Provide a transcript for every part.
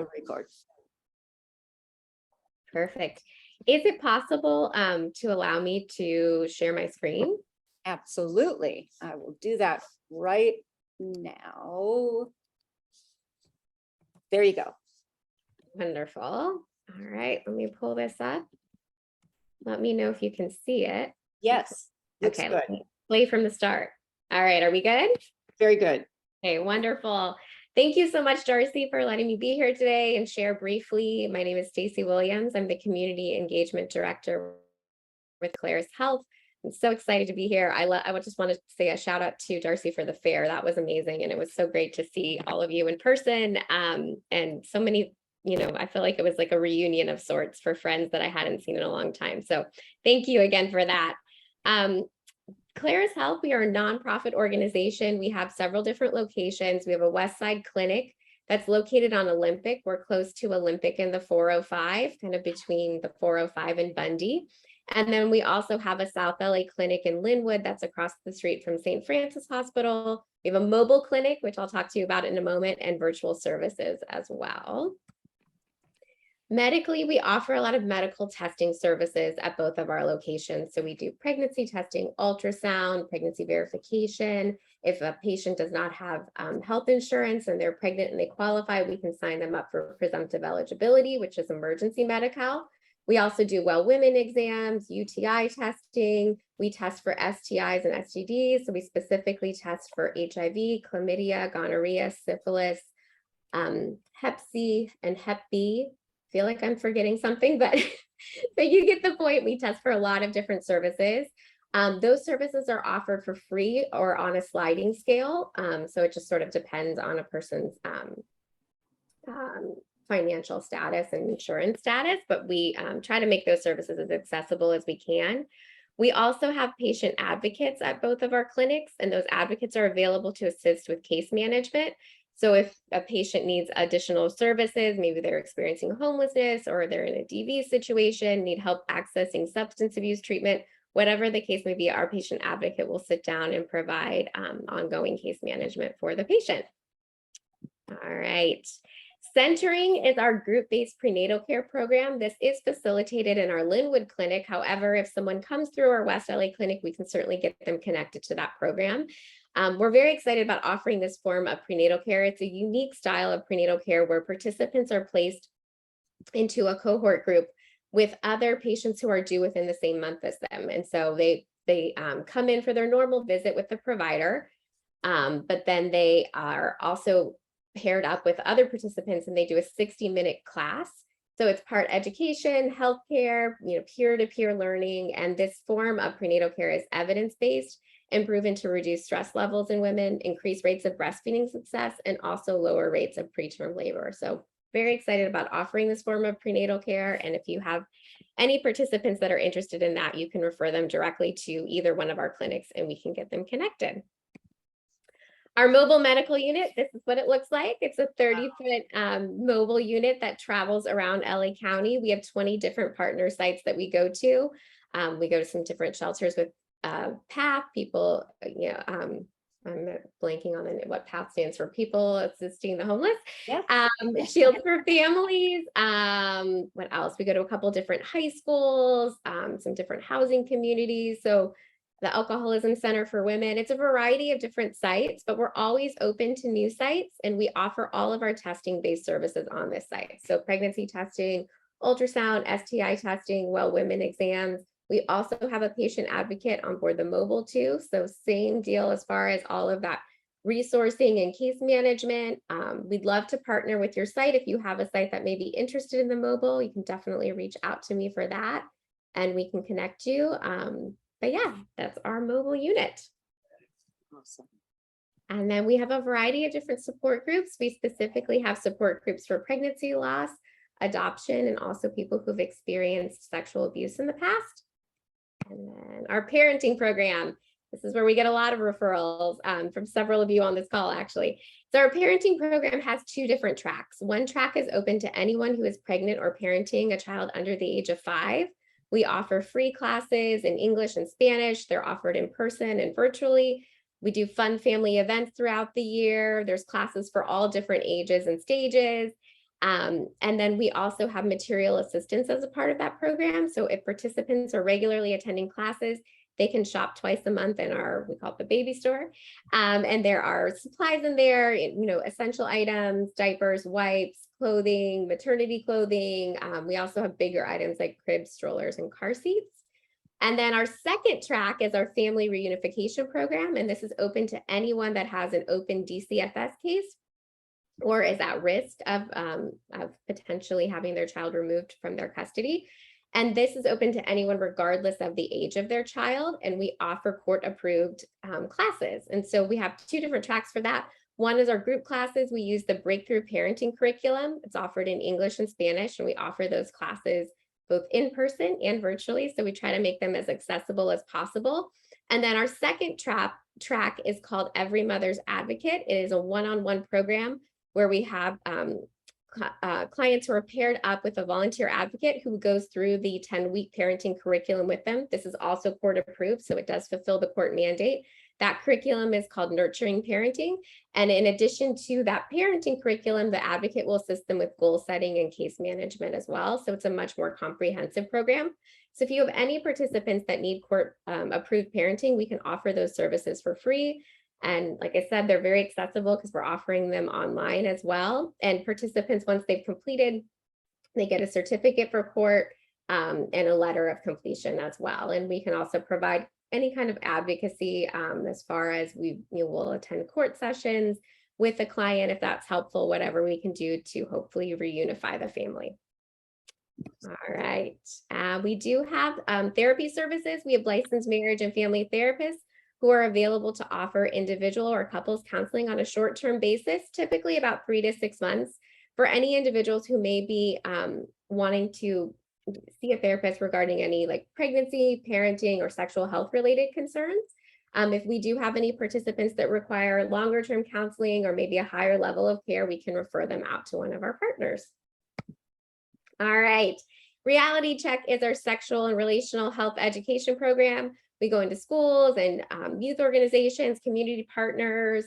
record. Perfect. Is it possible to allow me to share my screen? Absolutely. I will do that right now. There you go. Wonderful. All right, let me pull this up. Let me know if you can see it. Yes. Looks Okay, good. let me play from the start. All right, are we good? Very good. Okay, wonderful. Thank you so much, Darcy, for letting me be here today and share briefly. My name is Stacy Williams. I'm the Community Engagement Director with Claris Health. I'm so excited to be here. I would just want to say a shout out to Darcy for the fair. That was amazing. And it was so great to see all of you in person, and so many, I feel like it was like a reunion of sorts for friends that I hadn't seen in a long time. So thank you again for that. Claris Health, we are a nonprofit organization. We have several different locations. We have a West Side clinic that's located on Olympic. We're close to Olympic in the 405, kind of between the 405 and Bundy. And then we also have a South LA clinic in Linwood that's across the street from St. Francis Hospital. We have a mobile clinic, which I'll talk to you about in a moment, and virtual services as well. Medically, we offer a lot of medical testing services at both of our locations. So we do pregnancy testing, ultrasound, pregnancy verification. If a patient does not have health insurance and they're pregnant and they qualify, we can sign them up for presumptive eligibility, which is emergency Medi-Cal. We also do well women exams, UTI testing. We test for STIs and STDs. So we specifically test for HIV, chlamydia, gonorrhea, syphilis, Hep C, and Hep B. Feel like I'm forgetting something, but you get the point. We test for a lot of different services. Those services are offered for free or on a sliding scale. So it just sort of depends on a person's financial status and insurance status, but we try to make those services as accessible as we can. We also have patient advocates at both of our clinics, and those advocates are available to assist with case management. So if a patient needs additional services, maybe they're experiencing homelessness or they're in a DV situation, need help accessing substance abuse treatment, whatever the case may be, our patient advocate will sit down and provide ongoing case management for the patient. All right. Centering is our group-based prenatal care program. This is facilitated in our Linwood clinic. However, if someone comes through our West LA clinic, we can certainly get them connected to that program. We're very excited about offering this form of prenatal care. It's a unique style of prenatal care where participants are placed into a cohort group with other patients who are due within the same month as them. And so they come in for their normal visit with the provider, but then they are also paired up with other participants and they do a 60-minute class. So it's part education, healthcare, peer-to-peer learning. And this form of prenatal care is evidence-based and proven to reduce stress levels in women, increase rates of breastfeeding success, and also lower rates of preterm labor. So very excited about offering this form of prenatal care. And if you have any participants that are interested in that, you can refer them directly to either one of our clinics and we can get them connected. Our mobile medical unit, this is what it looks like. It's a 30-foot mobile unit that travels around LA County. We have 20 different partner sites that we go to. We go to some different shelters with PATH, people, I'm blanking on what PATH stands for, people assisting the homeless. Yes. Shields for families. What else? We go to a couple different high schools, some different housing communities. So the Alcoholism Center for Women. It's a variety of different sites, but we're always open to new sites, and we offer all of our testing-based services on this site. So pregnancy testing, ultrasound, STI testing, well women exams. We also have a patient advocate on board the mobile too. So same deal as far as all of that resourcing and case management. We'd love to partner with your site. If you have a site that may be interested in the mobile, you can definitely reach out to me for that and we can connect you. But yeah, that's our mobile unit. Awesome. And then we have a variety of different support groups. We specifically have support groups for pregnancy loss, adoption, and also people who've experienced sexual abuse in the past. And then our parenting program. This is where we get a lot of referrals from several of you on this call, actually. So our parenting program has two different tracks. One track is open to anyone who is pregnant or parenting a child under the age of 5. We offer free classes in English and Spanish. They're offered in person and virtually. We do fun family events throughout the year. There's classes for all different ages and stages. And then we also have material assistance as a part of that program. So if participants are regularly attending classes, they can shop twice a month in we call it the baby store. And there are supplies in there, essential items, diapers, wipes, clothing, maternity clothing. We also have bigger items like cribs, strollers, and car seats. And then our second track is our family reunification program. And this is open to anyone that has an open DCFS case or is at risk of potentially having their child removed from their custody. And this is open to anyone regardless of the age of their child. And we offer court-approved classes. And so we have two different tracks for that. One is our group classes. We use the Breakthrough Parenting curriculum. It's offered in English and Spanish, and we offer those classes both in person and virtually. So we try to make them as accessible as possible. And then our second track is called Every Mother's Advocate. It is a one-on-one program where we have clients who are paired up with a volunteer advocate who goes through the 10-week parenting curriculum with them. This is also court approved, so it does fulfill the court mandate. That curriculum is called Nurturing Parenting. And in addition to that parenting curriculum, the advocate will assist them with goal setting and case management as well. So it's a much more comprehensive program. So if you have any participants that need court approved parenting, we can offer those services for free. And like I said, they're very accessible because we're offering them online as well. And participants, once they've completed, they get a certificate for court and a letter of completion as well. And we can also provide any kind of advocacy as far as we will attend court sessions with the client if that's helpful, whatever we can do to hopefully reunify the family. All right. We do have therapy services. We have licensed marriage and family therapists who are available to offer individual or couples counseling on a short-term basis, typically about 3 to 6 months, for any individuals who may be wanting to see a therapist regarding any like pregnancy, parenting, or sexual health related concerns. If we do have any participants that require longer term counseling or maybe a higher level of care, we can refer them out to one of our partners. All right. Reality Check is our sexual and relational health education program. We go into schools and youth organizations, community partners.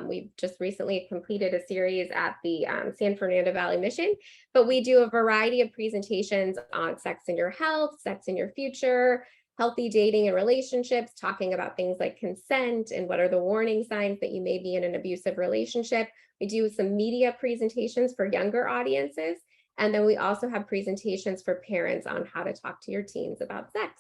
We've just recently completed a series at the San Fernando Valley Mission, but we do a variety of presentations on sex in your health, sex in your future, healthy dating and relationships, talking about things like consent and what are the warning signs that you may be in an abusive relationship. We do some media presentations for younger audiences. And then we also have presentations for parents on how to talk to your teens about sex.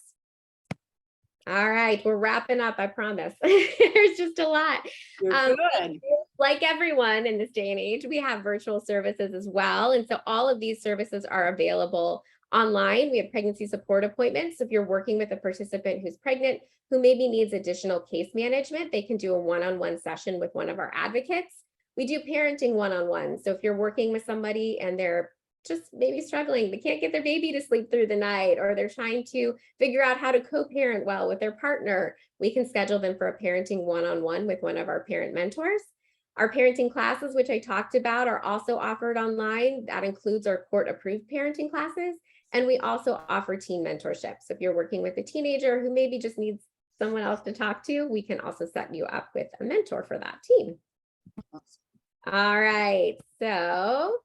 All right, we're wrapping up, I promise. There's just a lot. Good. Like everyone in this day and age, we have virtual services as well. And so all of these services are available online. We have pregnancy support appointments. So if you're working with a participant who's pregnant, who maybe needs additional case management, they can do a one-on-one session with one of our advocates. We do parenting one-on-one. So if you're working with somebody and they're just maybe struggling, they can't get their baby to sleep through the night, or they're trying to figure out how to co-parent well with their partner, we can schedule them for a parenting one-on-one with one of our parent mentors. Our parenting classes, which I talked about, are also offered online. That includes our court-approved parenting classes. And we also offer teen mentorship. So if you're working with a teenager who maybe just needs someone else to talk to, we can also set you up with a mentor for that teen. All right, so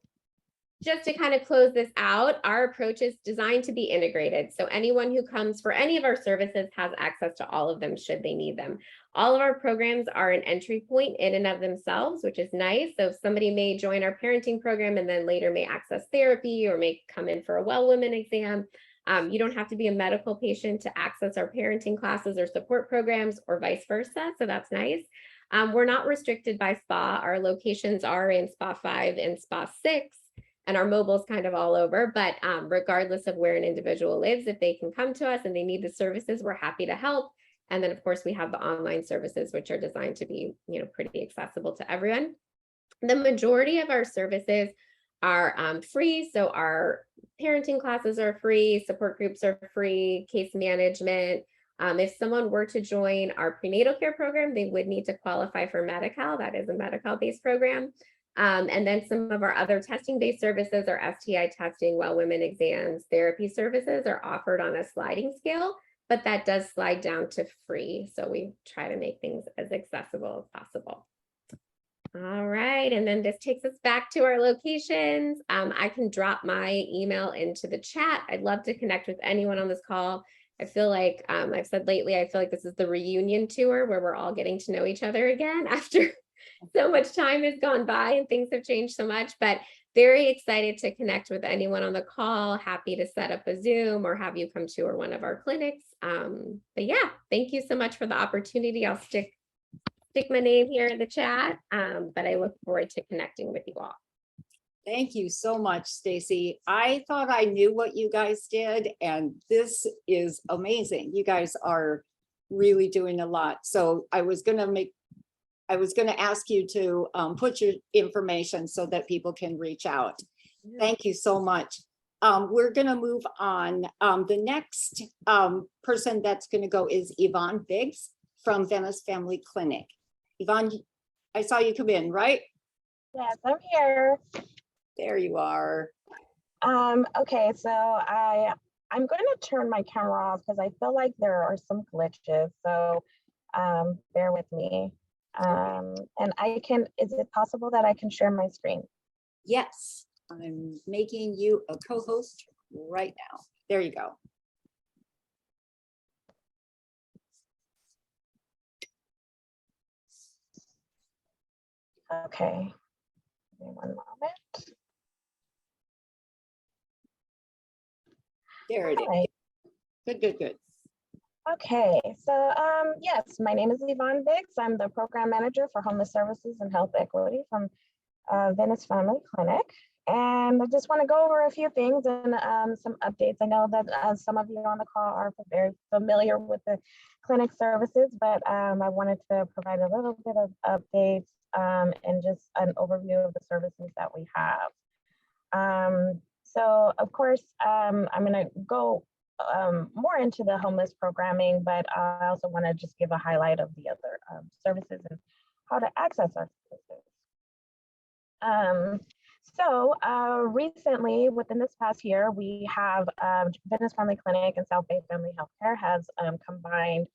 just to kind of close this out, our approach is designed to be integrated. So anyone who comes for any of our services has access to all of them should they need them. All of our programs are an entry point in and of themselves, which is nice. So if somebody may join our parenting program and then later may access therapy or may come in for a well woman exam, you don't have to be a medical patient to access our parenting classes or support programs or vice versa. So that's nice. We're not restricted by spa. Our locations are in Spa 5 and Spa 6. And our mobile's kind of all over, but regardless of where an individual lives, if they can come to us and they need the services, we're happy to help. And then of course we have the online services, which are designed to be, pretty accessible to everyone. The majority of our services are free. So our parenting classes are free, support groups are free, case management. If someone were to join our prenatal care program, they would need to qualify for Medi-Cal. That is a Medi-Cal-based program. And then some of our other testing-based services are STI testing, well women exams, therapy services are offered on a sliding scale, but that does slide down to free. So we try to make things as accessible as possible. All right, and then this takes us back to our locations. I can drop my email into the chat. I'd love to connect with anyone on this call. I feel like I've said lately, I feel like this is the reunion tour where we're all getting to know each other again after so much time has gone by and things have changed so much, but very excited to connect with anyone on the call. Happy to set up a Zoom or have you come to one of our clinics. But yeah, thank you so much for the opportunity. I'll stick my name here in the chat, but I look forward to connecting with you all. Thank you so much, Stacy. I thought I knew what you guys did, and this is amazing. You guys are really doing a lot. So I was going to ask you to put your information so that people can reach out. Thank you so much. We're going to move on. The next person that's going to go is Yvonne Biggs from Venice Family Clinic. Yvonne, I saw you come in, right? Yes, I'm here. There you are. Okay, so I'm going to turn my camera off because I feel like there are some glitches. So bear with me. And is it possible that I can share my screen? Yes, I'm making you a co-host right now. There you go. Okay, give me one moment. There it is. Right. Good. Okay, so yes, my name is Yvonne Biggs. I'm the program manager for homeless services and health equity from Venice Family Clinic. And I just want to go over a few things and some updates. I know that some of you on the call are very familiar with the clinic services, but I wanted to provide a little bit of updates and just an overview of the services that we have. So of course, I'm going to go more into the homeless programming, but I also want to just give a highlight of the other services and how to access our services. Recently, within this past year, we have Venice Family Clinic and South Bay Family Healthcare has combined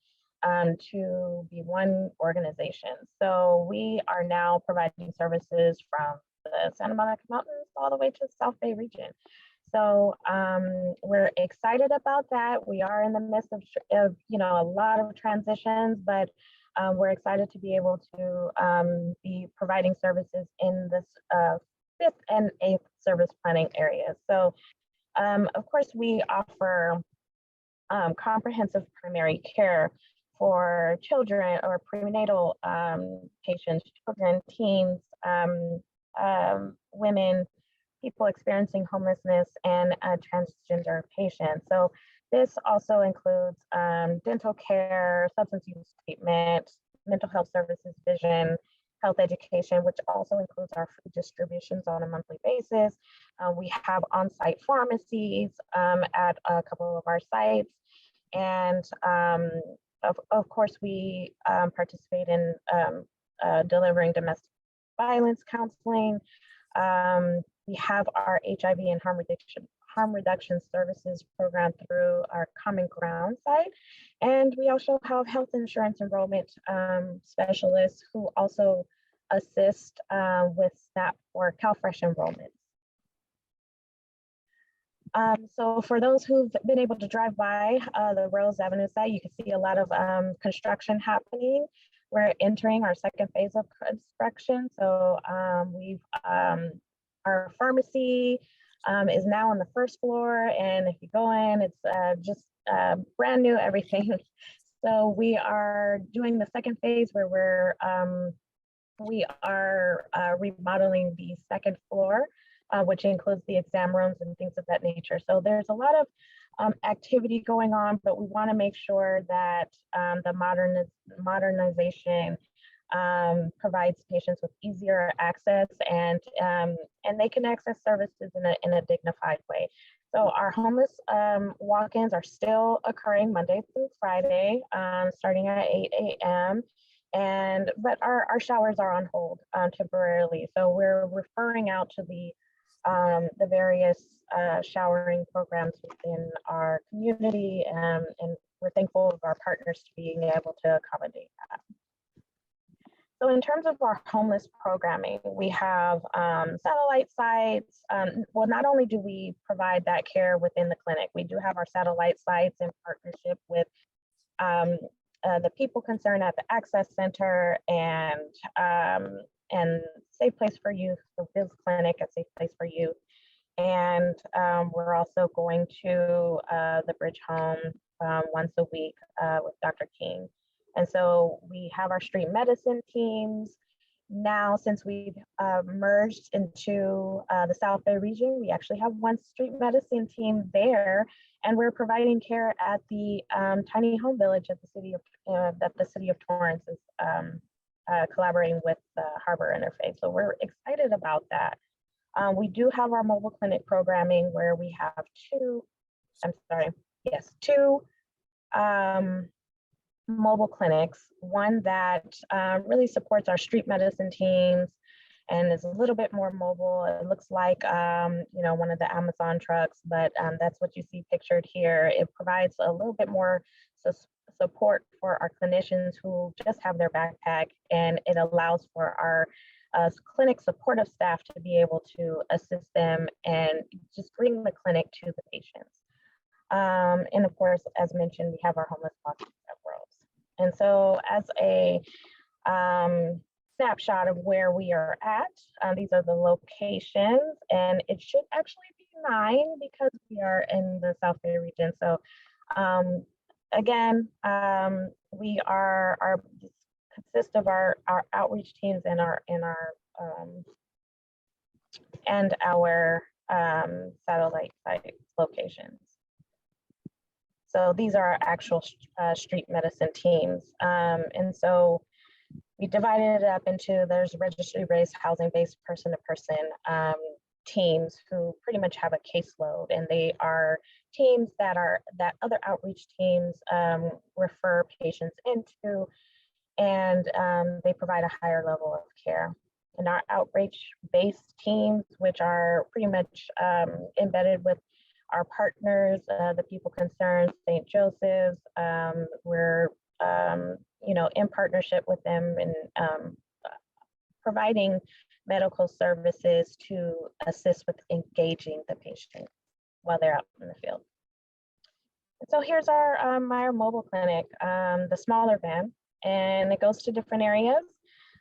to be one organization. So we are now providing services from the Santa Monica Mountains all the way to the South Bay region. So we're excited about that. We are in the midst of a lot of transitions, but we're excited to be able to be providing services in this 5th and 8th service planning areas. So of course, we offer comprehensive primary care for children or prenatal patients, children, teens, women, people experiencing homelessness, and transgender patients. So this also includes dental care, substance use treatment, mental health services, vision, health education, which also includes our food distributions on a monthly basis. We have on-site pharmacies at a couple of our sites. And of course, we participate in delivering domestic violence counseling. We have our HIV and harm reduction services program through our Common Ground site. And we also have health insurance enrollment specialists who also assist with SNAP or CalFresh enrollment. So for those who've been able to drive by the Rose Avenue site, you can see a lot of construction happening. We're entering our second phase of construction. So our pharmacy is now on the first floor, and if you go in, it's just brand new everything. So we are doing the second phase where we are remodeling the second floor, which includes the exam rooms and things of that nature. So there's a lot of activity going on, but we want to make sure that the modernization provides patients with easier access and they can access services in a dignified way. So our homeless walk-ins are still occurring Monday through Friday, starting at 8 a.m. But our showers are on hold temporarily. So we're referring out to the various showering programs within our community, and we're thankful of our partners to being able to accommodate that. So in terms of our homeless programming, we have satellite sites. Well, not only do we provide that care within the clinic, we do have our satellite sites in partnership with the people concerned at the Access Center and Safe Place for Youth, the Biz Clinic, a Safe Place for Youth. And we're also going to the Bridge Home once a week with Dr. King. And so we have our street medicine teams. Now, since we've merged into the South Bay region, we actually have one street medicine team there, and we're providing care at the tiny home village at the city of Torrance is collaborating with the Harbor Interfaith. So we're excited about that. We do have our mobile clinic programming where we have two mobile clinics, one that really supports our street medicine teams and is a little bit more mobile. It looks like one of the Amazon trucks, but that's what you see pictured here. It provides a little bit more support for our clinicians who just have their backpack, and it allows for our clinic supportive staff to be able to assist them and just bring the clinic to the patients. And of course, as mentioned, we have our homeless walking referrals. And so as a snapshot of where we are at, these are the locations, and it should actually be 9 because we are in the South Bay region. So again, we consist of our outreach teams and our satellite site locations. So these are our actual street medicine teams. And so we divided it up into, there's registry-based, housing-based, person-to-person teams who pretty much have a caseload, and they are teams that other outreach teams refer patients into, and they provide a higher level of care. And our outreach-based teams, which are pretty much embedded with our partners, the people concerned, St. Joseph's, we're in partnership with them and providing medical services to assist with engaging the patient while they're out in the field. And so here's our mobile clinic, the smaller van, and it goes to different areas.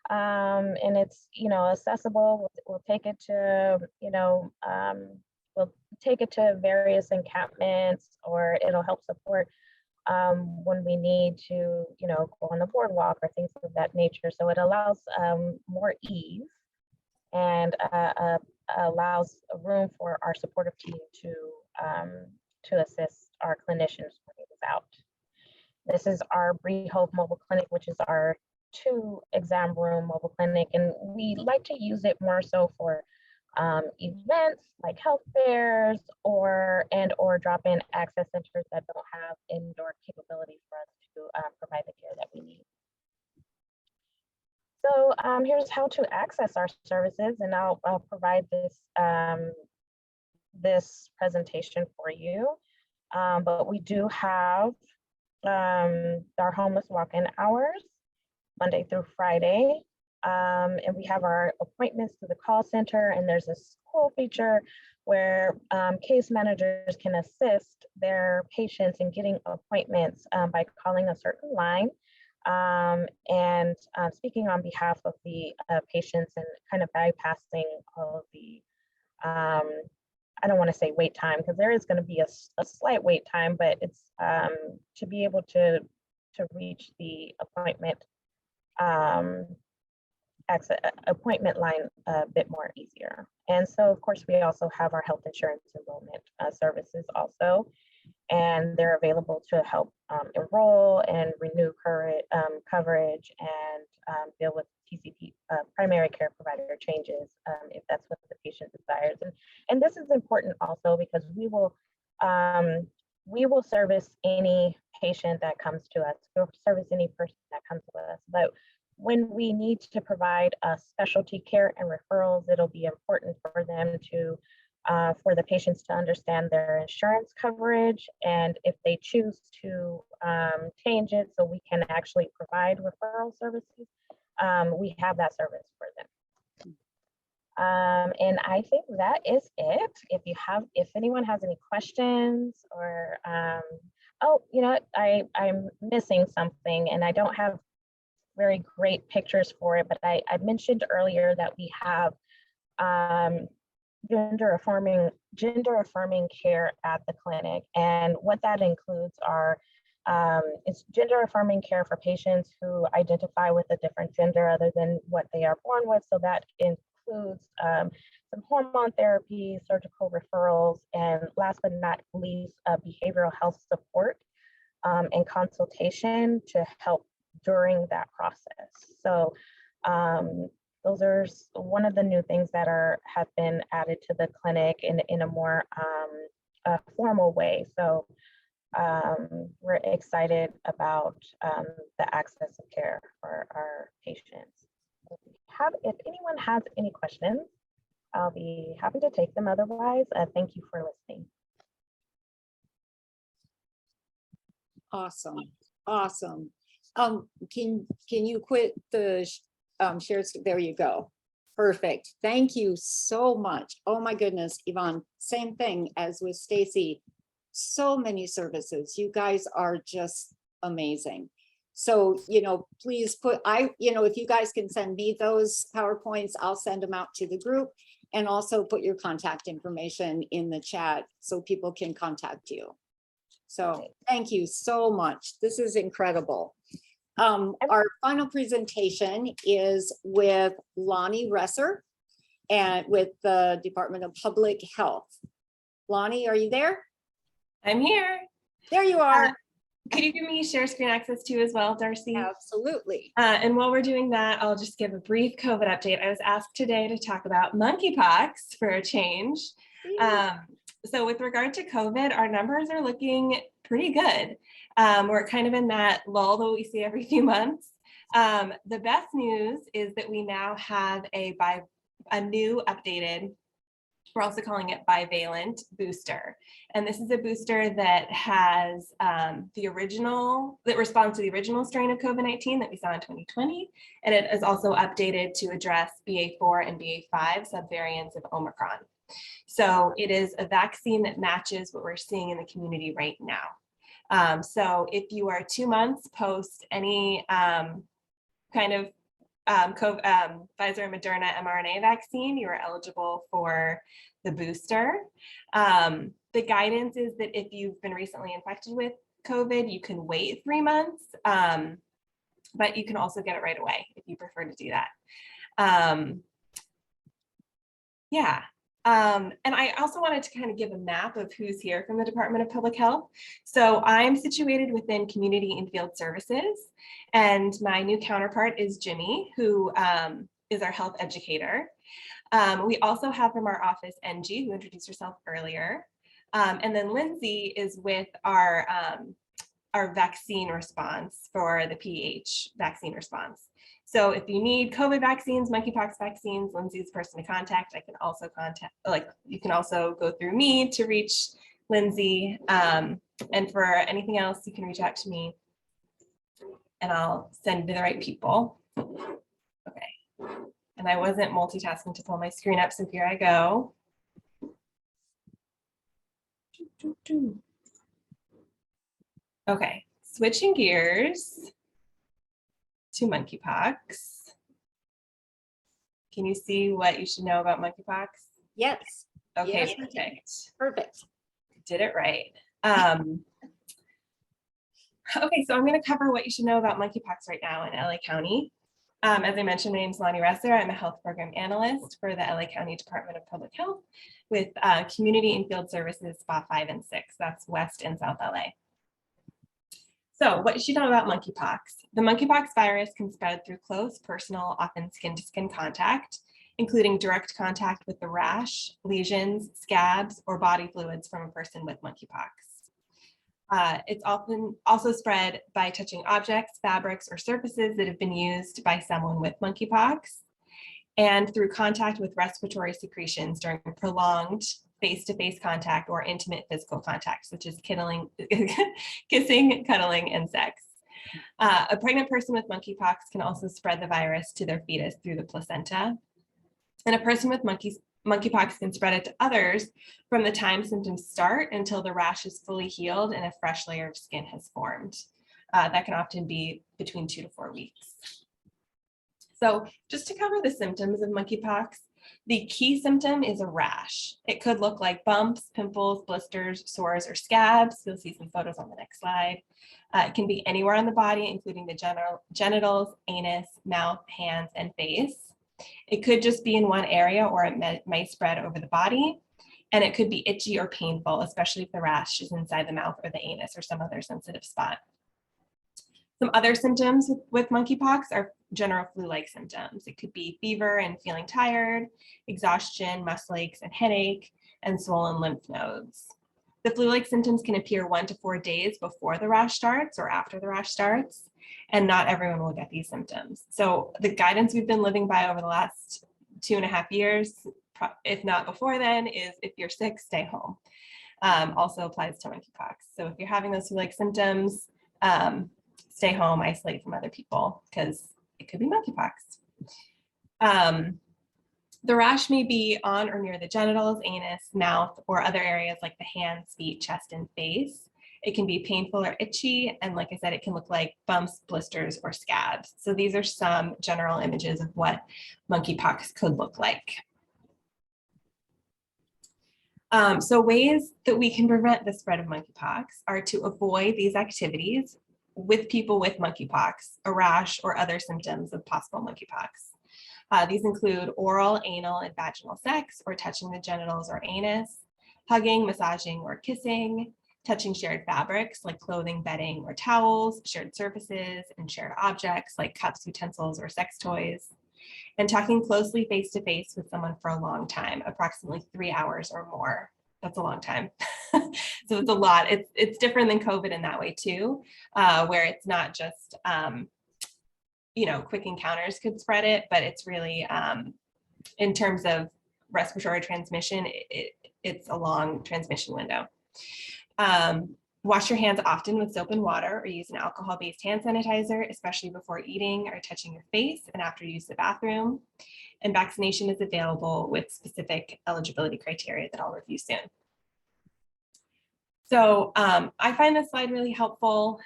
And it's accessible. We'll take it to we'll take it to various encampments, or it'll help support when we need to go on the boardwalk or things of that nature. So it allows more ease and allows room for our supportive team to assist our clinicians when it is out. This is our Brehope Mobile Clinic, which is our 2 exam room mobile clinic, and we like to use it more so for events like health fairs or drop-in access centers that don't have indoor capabilities for us to provide the care that we need. So here's how to access our services, and I'll provide this presentation for you. But we do have our homeless walk-in hours, Monday through Friday. And we have our appointments through the call center, and there's this cool feature where case managers can assist their patients in getting appointments by calling a certain line and speaking on behalf of the patients and kind of bypassing all of the, I don't want to say wait time, because there is going to be a slight wait time, but it's to be able to reach the appointment appointment line a bit more easier. And so, of course, we also have our health insurance enrollment services also, and they're available to help enroll and renew current coverage and deal with PCP, primary care provider changes, if that's what the patient desires. And this is important also because we will service any patient that comes to us, we'll service any person that comes to us, but when we need to provide specialty care and referrals, it'll be important for them to, for the patients to understand their insurance coverage, and if they choose to change it so we can actually provide referral services, we have that service for them. And I think that is it. If anyone has any questions or, oh, you know what, I'm missing something and I don't have very great pictures for it, but I mentioned earlier that we have gender affirming care at the clinic. And what that includes are, it's gender affirming care for patients who identify with a different gender other than what they are born with. So that includes some hormone therapy, surgical referrals, and last but not least, behavioral health support and consultation to help during that process. So those are one of the new things that have been added to the clinic in a more formal way. So we're excited about the access of care for our patients. If anyone has any questions, I'll be happy to take them. Otherwise, thank you for listening. Awesome. Awesome. Can you quit the share? There you go. Perfect. Thank you so much. Oh my goodness, Yvonne, same thing as with Stacy. So many services. You guys are just amazing. So, please if you guys can send me those PowerPoints, I'll send them out to the group, and also put your contact information in the chat so people can contact you. So thank you so much. This is incredible. Our final presentation is with Lonnie Resser and with the Department of Public Health. Lonnie, are you there? I'm here. There you are. Could you give me share screen access too as well, Darcy? Absolutely. And while we're doing that, I'll just give a brief COVID update. I was asked today to talk about monkeypox for a change. So with regard to COVID, our numbers are looking pretty good. We're kind of in that lull that we see every few months. The best news is that we now have a new updated, we're also calling it bivalent booster. And this is a booster that has that responds to the original strain of COVID-19 that we saw in 2020. And it is also updated to address BA4 and BA5 subvariants of Omicron. So it is a vaccine that matches what we're seeing in the community right now. So if you are 2 months post any kind of Pfizer and Moderna mRNA vaccine, you are eligible for the booster. The guidance is that if you've been recently infected with COVID, you can wait 3 months, but you can also get it right away if you prefer to do that. And I also wanted to kind of give a map of who's here from the Department of Public Health. So I'm situated within Community and Field Services, and my new counterpart is Jimmy, who is our health educator. We also have from our office Angie, who introduced herself earlier. And then Lindsay is with our vaccine response for the PH vaccine response. So if you need COVID vaccines, monkeypox vaccines, Lindsay's the person to contact. I can also you can also go through me to reach Lindsay. And for anything else, you can reach out to me and I'll send to the right people. Okay. And I wasn't multitasking to pull my screen up, so here I go. Okay, switching gears to monkeypox. Can you see what you should know about monkeypox? Yes. Okay, Yes, perfect. Did it right. Okay, so I'm going to cover what you should know about monkeypox right now in LA County. As I mentioned, my name is Lonnie Resser. I'm a health program analyst for the LA County Department of Public Health with Community and Field Services SPA 5 and 6. That's West and South LA. So what you should know about monkeypox. The monkeypox virus can spread through close, personal, often skin-to-skin contact, including direct contact with the rash, lesions, scabs, or body fluids from a person with monkeypox. It's often also spread by touching objects, fabrics, or surfaces that have been used by someone with monkeypox, and through contact with respiratory secretions during prolonged face-to-face contact or intimate physical contact, such as kissing, cuddling, and sex. A pregnant person with monkeypox can also spread the virus to their fetus through the placenta. And a person with monkeypox can spread it to others from the time symptoms start until the rash is fully healed and a fresh layer of skin has formed. That can often be between 2 to 4 weeks. So just to cover the symptoms of monkeypox, the key symptom is a rash. It could look like bumps, pimples, blisters, sores, or scabs. You'll see some photos on the next slide. It can be anywhere on the body, including the genitals, anus, mouth, hands, and face. It could just be in one area, or it might spread over the body. And it could be itchy or painful, especially if the rash is inside the mouth or the anus or some other sensitive spot. Some other symptoms with monkeypox are general flu-like symptoms. It could be fever and feeling tired, exhaustion, muscle aches and headache, and swollen lymph nodes. The flu-like symptoms can appear 1 to 4 days before the rash starts or after the rash starts, and not everyone will get these symptoms. So the guidance we've been living by over the last 2.5 years, if not before then, is if you're sick, stay home. Also applies to monkeypox. So if you're having those flu-like symptoms, stay home, isolate from other people, because it could be monkeypox. The rash may be on or near the genitals, anus, mouth, or other areas like the hands, feet, chest, and face. It can be painful or itchy, and like I said, it can look like bumps, blisters, or scabs. So these are some general images of what monkeypox could look like. So ways that we can prevent the spread of monkeypox are to avoid these activities with people with monkeypox, a rash, or other symptoms of possible monkeypox. These include oral, anal, and vaginal sex, or touching the genitals or anus, hugging, massaging, or kissing, touching shared fabrics like clothing, bedding, or towels, shared surfaces, and shared objects like cups, utensils, or sex toys, and talking closely face-to-face with someone for a long time, approximately 3 hours or more. That's a long time. So it's a lot. It's different than COVID in that way too, where it's not just, quick encounters could spread it, but it's really, in terms of respiratory transmission, it's a long transmission window. Wash your hands often with soap and water, or use an alcohol-based hand sanitizer, especially before eating or touching your face and after you use the bathroom. And vaccination is available with specific eligibility criteria that I'll review soon. So I find this slide really helpful.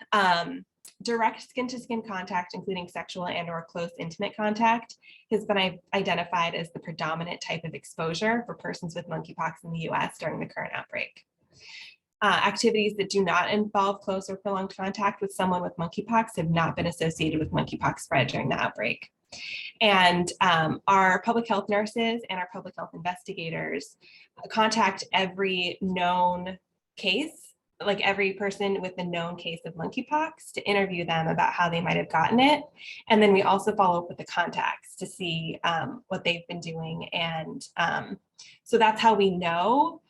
Direct skin-to-skin contact, including sexual and/or close intimate contact, has been identified as the predominant type of exposure for persons with monkeypox in the US during the current outbreak. Activities that do not involve close or prolonged contact with someone with monkeypox have not been associated with monkeypox spread during the outbreak. And our public health nurses and our public health investigators contact every known case, like every person with a known case of monkeypox, to interview them about how they might have gotten it. And then we also follow up with the contacts to see what they've been doing. And so that's how we know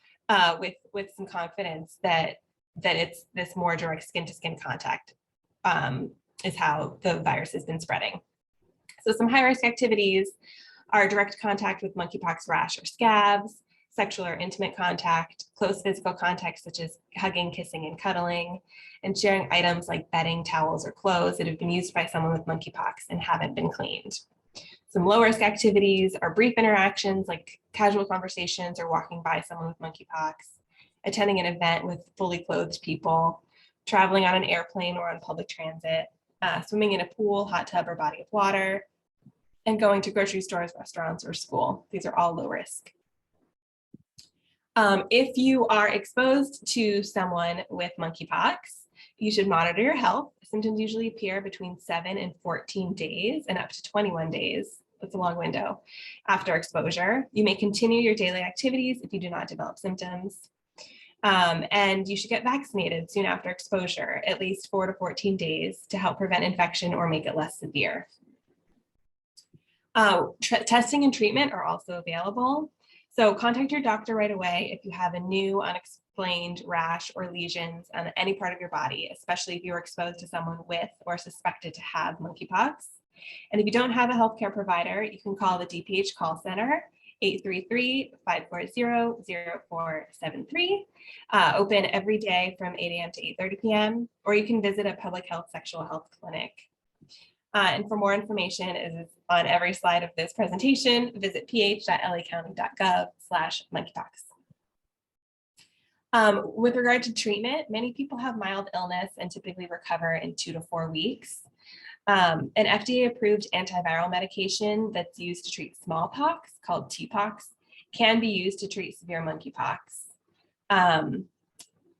with some confidence that it's this more direct skin-to-skin contact is how the virus has been spreading. So some high-risk activities are direct contact with monkeypox rash or scabs, sexual or intimate contact, close physical contact such as hugging, kissing, and cuddling, and sharing items like bedding, towels, or clothes that have been used by someone with monkeypox and haven't been cleaned. Some low-risk activities are brief interactions like casual conversations or walking by someone with monkeypox, attending an event with fully clothed people, traveling on an airplane or on public transit, swimming in a pool, hot tub, or body of water, and going to grocery stores, restaurants, or school. These are all low risk. If you are exposed to someone with monkeypox, you should monitor your health. Symptoms usually appear between 7 and 14 days and up to 21 days. That's a long window after exposure. You may continue your daily activities if you do not develop symptoms. And you should get vaccinated soon after exposure, at least 4 to 14 days, to help prevent infection or make it less severe. Testing and treatment are also available. So contact your doctor right away if you have a new unexplained rash or lesions on any part of your body, especially if you're exposed to someone with or suspected to have monkeypox. And if you don't have a healthcare provider, you can call the DPH call center 833-540-0473. Open every day from 8 a.m. to 8:30 p.m. Or you can visit a public health sexual health clinic. And for more information, it is on every slide of this presentation. Visit ph.lacounty.gov/monkeypox. With regard to treatment, many people have mild illness and typically recover in 2 to 4 weeks. An FDA-approved antiviral medication that's used to treat smallpox, called TPOXX, can be used to treat severe monkeypox.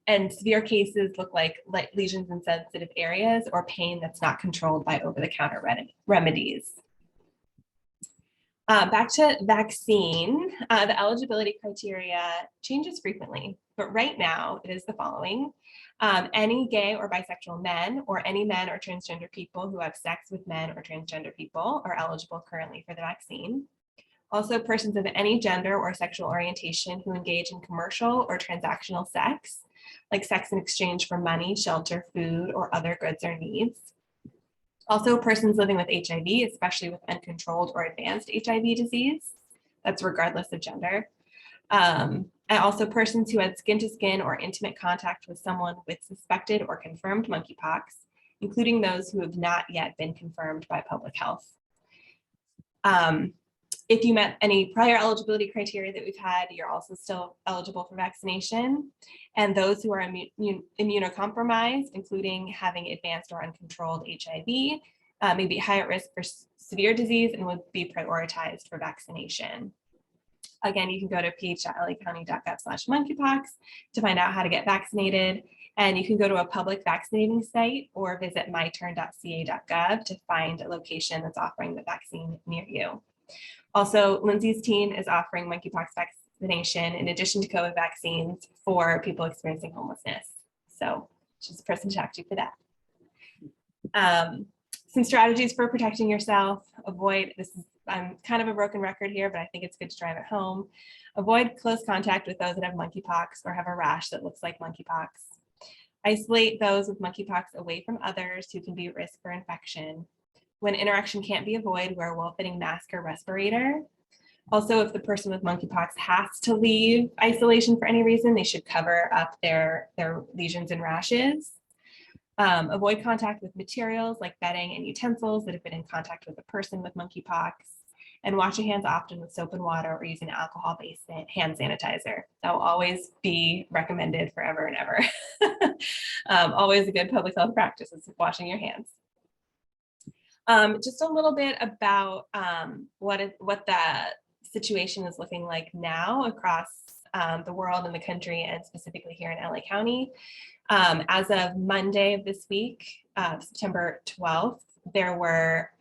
And severe cases look like lesions in sensitive areas or pain that's not controlled by over-the-counter remedies. Back to vaccine, the eligibility criteria changes frequently, but right now it is the following. Any gay or bisexual men or any men or transgender people who have sex with men or transgender people are eligible currently for the vaccine. Also, persons of any gender or sexual orientation who engage in commercial or transactional sex, like sex in exchange for money, shelter, food, or other goods or needs. Also, persons living with HIV, especially with uncontrolled or advanced HIV disease, that's regardless of gender. And also persons who had skin-to-skin or intimate contact with someone with suspected or confirmed monkeypox, including those who have not yet been confirmed by public health. If you met any prior eligibility criteria that we've had, you're also still eligible for vaccination. And those who are immunocompromised, including having advanced or uncontrolled HIV, may be high at risk for severe disease and would be prioritized for vaccination. Again, you can go to ph.lacounty.gov/monkeypox to find out how to get vaccinated. And you can go to a public vaccinating site or visit myturn.ca.gov to find a location that's offering the vaccine near you. Also, Lindsay's team is offering monkeypox vaccination in addition to COVID vaccines for people experiencing homelessness. So she's the person to talk to for that. Some strategies for protecting yourself. Avoid, I'm kind of a broken record here, but I think it's good to drive it home. Avoid close contact with those that have monkeypox or have a rash that looks like monkeypox. Isolate those with monkeypox away from others who can be at risk for infection. When interaction can't be avoided, wear a well-fitting mask or respirator. Also, if the person with monkeypox has to leave isolation for any reason, they should cover up their lesions and rashes. Avoid contact with materials like bedding and utensils that have been in contact with a person with monkeypox. And wash your hands often with soap and water or using alcohol-based hand sanitizer. That will always be recommended forever and ever. Always a good public health practice is washing your hands. Just a little bit about what the situation is looking like now across the world and the country, and specifically here in LA County. As of Monday of this week, September 12th, there were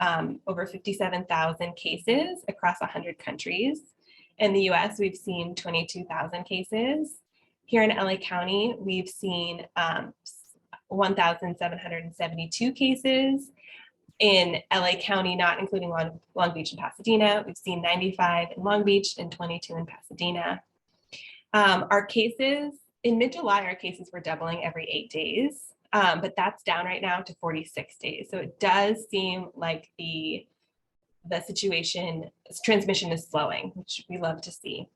over 57,000 cases across 100 countries. In the US, we've seen 22,000 cases. Here in LA County, we've seen 1,772 cases. In LA County, not including Long Beach and Pasadena, we've seen 95 in Long Beach and 22 in Pasadena. Our cases, in mid-July, our cases were doubling every 8 days, but that's down right now to 46 days. So it does seem like the transmission is slowing, which we love to see.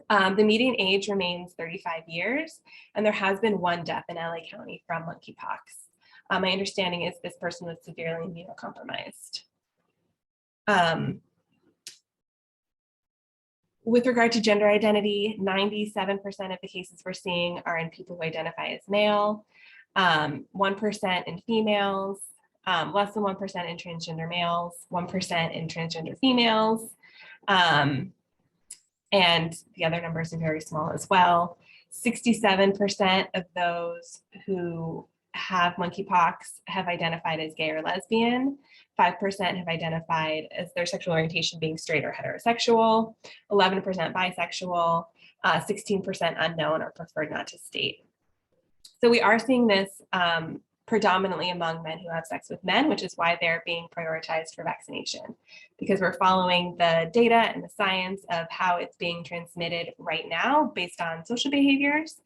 The median age remains 35 years, and there has been one death in LA County from monkeypox. My understanding is this person was severely immunocompromised. With regard to gender identity, 97% of the cases we're seeing are in people who identify as male, 1% in females, less than 1% in transgender males, 1% in transgender females, and the other numbers are very small as well. 67% of those who have monkeypox have identified as gay or lesbian. 5% have identified as their sexual orientation being straight or heterosexual, 11% bisexual, 16% unknown or preferred not to state. So we are seeing this predominantly among men who have sex with men, which is why they're being prioritized for vaccination, because we're following the data and the science of how it's being transmitted right now based on social behaviors,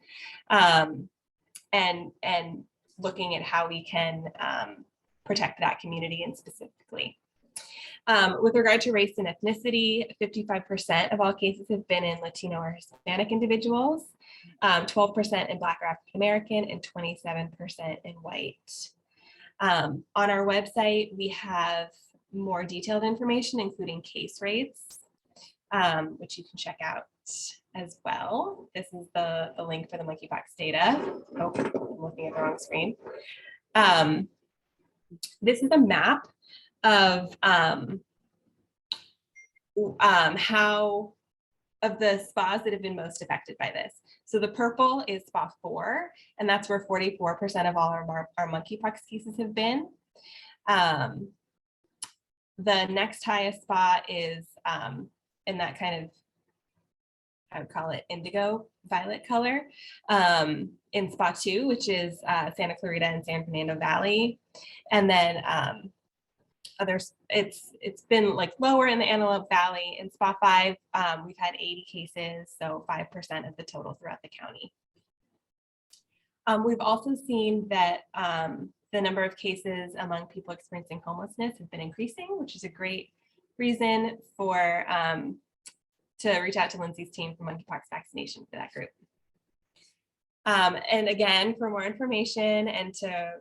and looking at how we can protect that community and specifically. With regard to race and ethnicity, 55% of all cases have been in Latino or Hispanic individuals, 12% in Black or African American, and 27% in white. On our website, we have more detailed information, including case rates, which you can check out as well. This is the link for the monkeypox data. Oh, I'm looking at the wrong screen. This is a map of how of the spas that have been most affected by this. So the purple is spa 4, and that's where 44% of all our monkeypox cases have been. The next highest spa is in that kind of, I would call it indigo violet color, in spa 2, which is Santa Clarita and San Fernando Valley. And then others, it's been like lower in the Antelope Valley. In spa 5, we've had 80 cases, so 5% of the total throughout the county. We've also seen that the number of cases among people experiencing homelessness has been increasing, which is a great reason for to reach out to Lindsay's team for monkeypox vaccination for that group. And again, for more information and to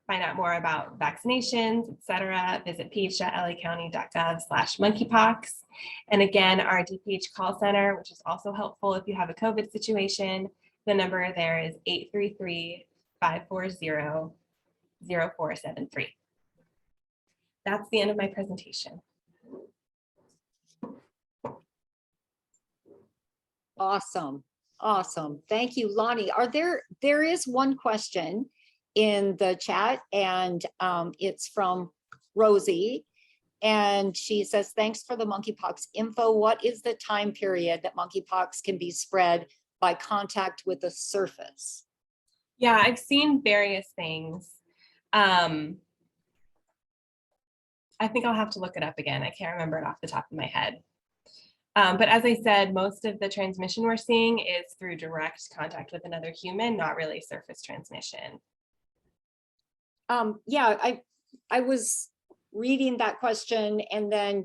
find out more about vaccinations, etc., visit ph.lacounty.gov/monkeypox. And again, our DPH call center, which is also helpful if you have a COVID situation. The number there is 833-540-0473. That's the end of my presentation. Awesome. Awesome. Thank you, Lonnie. There is one question in the chat, and it's from Rosie. And she says, thanks for the monkeypox info. What is the time period that monkeypox can be spread by contact with a surface? Yeah, I've seen various things. I think I'll have to look it up again. I can't remember it off the top of my head. But as I said, most of the transmission we're seeing is through direct contact with another human, not really surface transmission. Yeah, I was reading that question, and then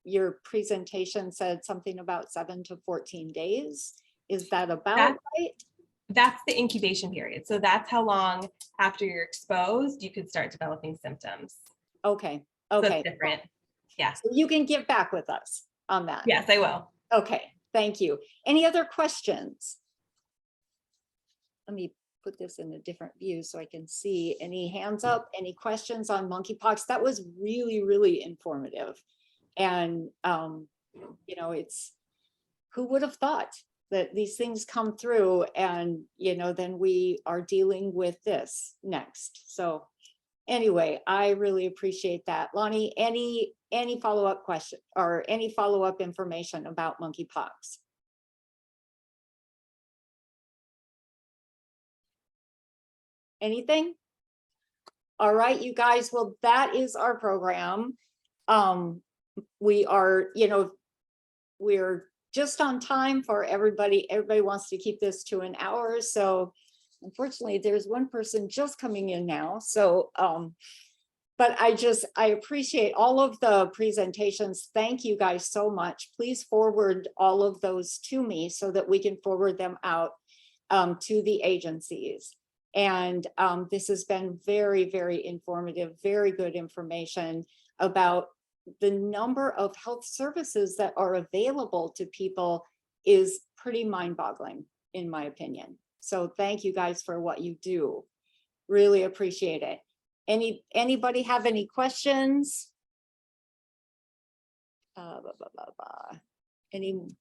your presentation said something about 7 to 14 days. Is that about right? That's the incubation period. So that's how long after you're exposed you could start developing symptoms. Okay. So Okay. it's different. Yeah. So you can get back with us on that. Yes, I will. Okay. Thank you. Any other questions? Let me put this in a different view so I can see any hands up, any questions on monkeypox. That was really, really informative. And, you know, who would have thought that these things come through, and, you know, then we are dealing with this next. So anyway, I really appreciate that. Lonnie, any follow-up question or any follow-up information about monkeypox? Anything? All right, you guys, well, that is our program. We are, you know, we're just on time for everybody. Everybody wants to keep this to an hour. So unfortunately, there's one person just coming in now. So, but I appreciate all of the presentations. Thank you guys so much. Please forward all of those to me so that we can forward them out to the agencies. And this has been very, very informative, very good information about the number of health services that are available to people is pretty mind-boggling, in my opinion. So thank you guys for what you do. Really appreciate it. Anybody have any questions?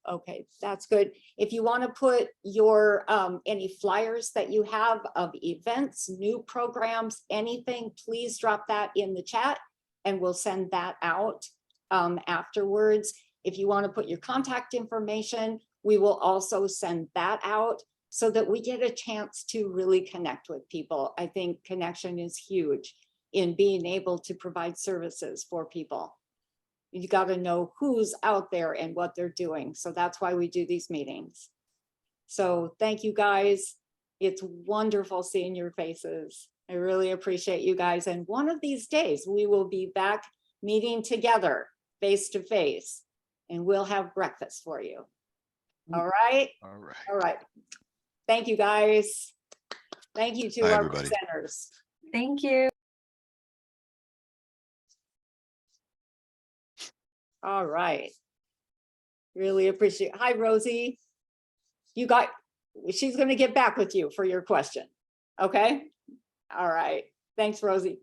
Okay, that's good. If you want to put your any flyers that you have of events, new programs, anything, please drop that in the chat and we'll send that out afterwards. If you want to put your contact information, we will also send that out so that we get a chance to really connect with people. I think connection is huge in being able to provide services for people. You got to know who's out there and what they're doing. So that's why we do these meetings. So thank you guys. It's wonderful seeing your faces. I really appreciate you guys. And one of these days we will be back meeting together face to face, and we'll have breakfast for you. All right? All right. All right. Thank you, guys. Thank you to Bye, our everybody. presenters. Thank you. All right. Really appreciate. Hi, Rosie. She's going to get back with you for your question. Okay. All right. Thanks, Rosie.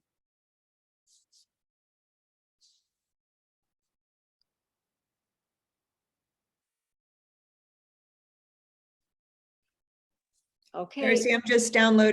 Okay. Darcy, I'm just downloading